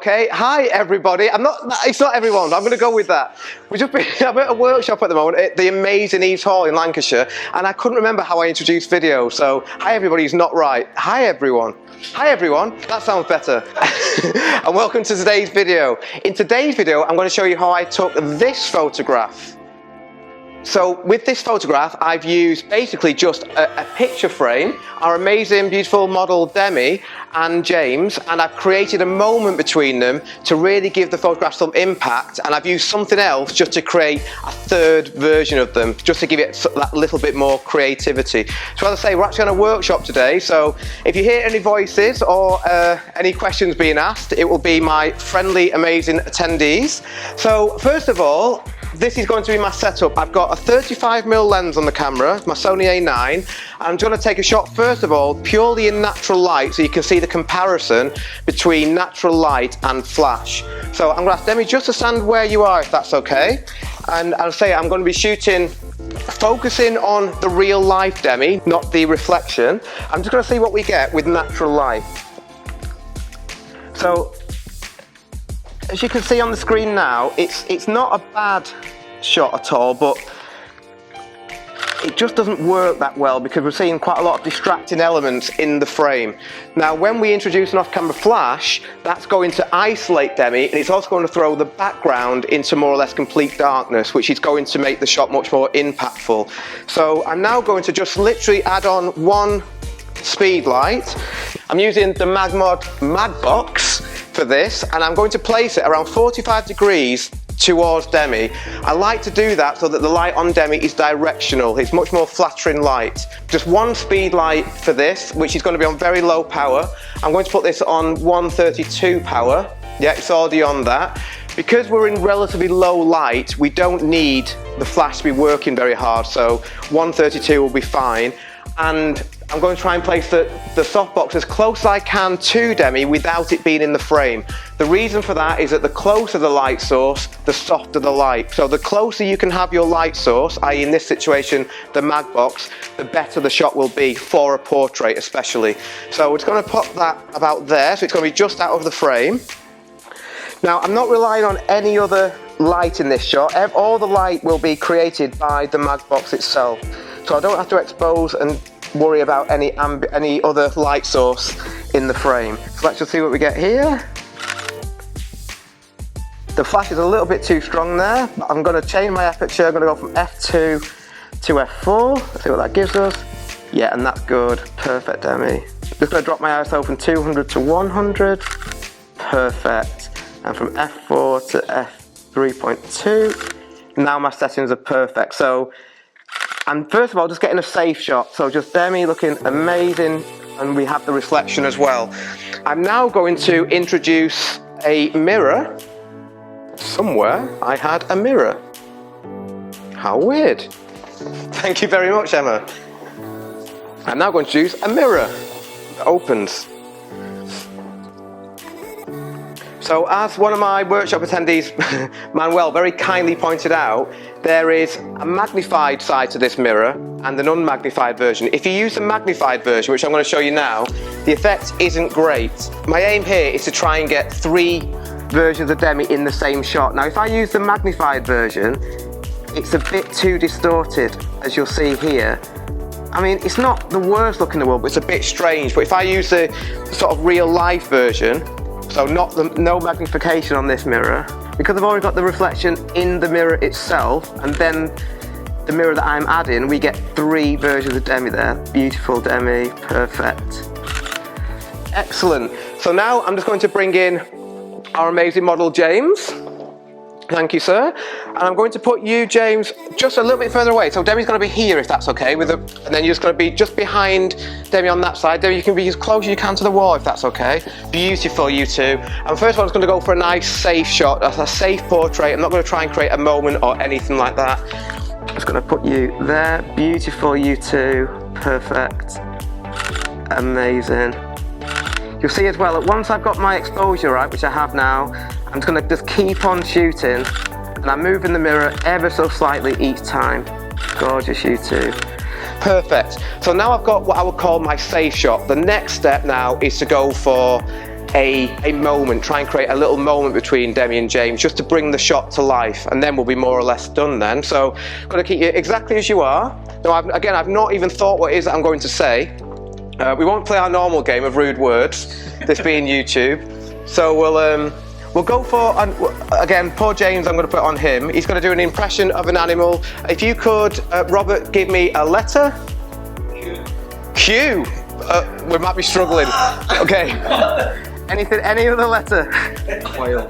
Okay, hi everybody. It's not everyone, I'm going to go with that. I'm at a workshop at the moment at the amazing Eves Hall in Lancashire, and I couldn't remember how I introduced video, so hi everybody is not right. Hi everyone. Hi everyone, that sounds better. And welcome to today's video. In today's video, I'm going to show you how I took this photograph. So with this photograph, I've used basically just a picture frame, our amazing, beautiful model Demi and James, and I've created a moment between them to really give the photograph some impact, and I've used something else just to create a third version of them, just to give it that little bit more creativity. So as I say, we're actually on a workshop today, so if you hear any voices or any questions being asked, it will be my friendly, amazing attendees. So first of all, this is going to be my setup. I've got a 35mm lens on the camera, my Sony A9. I'm going to take a shot first of all purely in natural light so you can see the comparison between natural light and flash. So I'm going to ask Demi just to stand where you are if that's okay. And I'll say I'm going to be shooting, focusing on the real life Demi, not the reflection. I'm just going to see what we get with natural light. So as you can see on the screen now, it's not a bad shot at all, but it just doesn't work that well because we're seeing quite a lot of distracting elements in the frame. Now when we introduce an off-camera flash, that's going to isolate Demi, and it's also going to throw the background into more or less complete darkness, which is going to make the shot much more impactful. So I'm now going to just literally add on one speed light. I'm using the MagMod MagBox for this, and I'm going to place it around 45 degrees towards Demi. I like to do that so that the light on Demi is directional. It's much more flattering light. Just one speed light for this, which is going to be on very low power. I'm going to put this on 132 power. Yeah, it's already on that. Because we're in relatively low light, we don't need the flash to be working very hard, so 132 will be fine. And I'm going to try and place the softbox as close as I can to Demi without it being in the frame. The reason for that is that the closer the light source, the softer the light. So the closer you can have your light source, i.e. in this situation, the MagBox, the better the shot will be for a portrait especially. So we're just going to pop that about there, so it's going to be just out of the frame. Now I'm not relying on any other light in this shot. All the light will be created by the MagBox itself. So I don't have to expose and worry about any other light source in the frame. So let's just see what we get here. The flash is a little bit too strong there, but I'm going to change my aperture. I'm going to go from f2 to f4. Let's see what that gives us. Yeah, and that's good. Perfect, Demi. Just going to drop my ISO from 200 to 100. Perfect. And from f4 to f3.2. Now my settings are perfect. So I'm first of all just getting a safe shot, so just Demi looking amazing, and we have the reflection as well. I'm now going to introduce a mirror. Somewhere I had a mirror. How weird. Thank you very much, Emma. I'm now going to use a mirror that opens. So as one of my workshop attendees, Manuel, very kindly pointed out, there is a magnified side to this mirror and an unmagnified version. If you use the magnified version, which I'm going to show you now, the effect isn't great. My aim here is to try and get 3 versions of Demi in the same shot. Now if I use the magnified version, it's a bit too distorted, as you'll see here. I mean, it's not the worst look in the world, but it's a bit strange. But if I use the sort of real life version, so no magnification on this mirror, because I've already got the reflection in the mirror itself, and then the mirror that I'm adding, we get 3 versions of Demi there. Beautiful Demi, perfect. Excellent. So now I'm just going to bring in our amazing model James. Thank you, sir. And I'm going to put you, James, just a little bit further away. So Demi's going to be here, if that's okay, and then you're just going to be just behind Demi on that side. Demi, you can be as close as you can to the wall, if that's okay. Beautiful, you two. And first of all, I'm just going to go for a nice safe shot. That's a safe portrait. I'm not going to try and create a moment or anything like that. I'm just going to put you there. Beautiful, you two. Perfect. Amazing. You'll see as well that once I've got my exposure right, which I have now, I'm just going to just keep on shooting, and I'm moving the mirror ever so slightly each time. Gorgeous, you two. Perfect. So now I've got what I would call my safe shot. The next step now is to go for a moment, try and create a little moment between Demi and James, just to bring the shot to life, and then we'll be more or less done then. So I'm going to keep you exactly as you are. Now, I've not even thought what it is that I'm going to say. We won't play our normal game of rude words, this being YouTube. So we'll go for, again, poor James, I'm going to put on him. He's going to do an impression of an animal. If you could, Robert, give me a letter. Q. We might be struggling. Okay. Any other letter? Whale.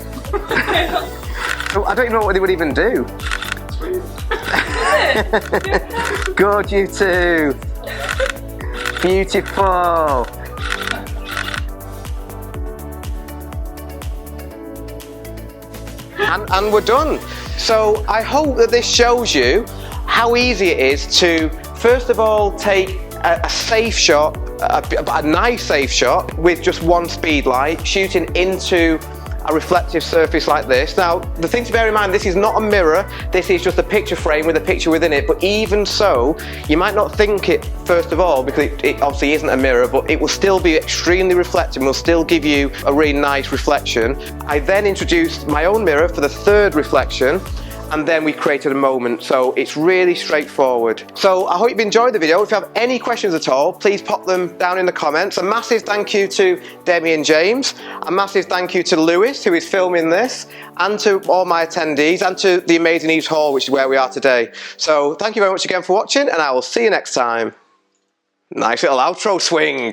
I don't even know what they would even do. Good, you two. Beautiful. And we're done. So I hope that this shows you how easy it is to, first of all, take a safe shot, a nice safe shot with just one speed light, shooting into a reflective surface like this. Now, the thing to bear in mind, this is not a mirror, this is just a picture frame with a picture within it, but even so, you might not think it first of all, because it obviously isn't a mirror, but it will still be extremely reflective and will still give you a really nice reflection. I then introduced my own mirror for the third reflection, and then we created a moment, so it's really straightforward. So I hope you've enjoyed the video. If you have any questions at all, please pop them down in the comments. A massive thank you to Demi and James, a massive thank you to Lewis, who is filming this, and to all my attendees, and to the amazing Eves Hall, which is where we are today. So thank you very much again for watching, and I will see you next time. Nice little outro swing.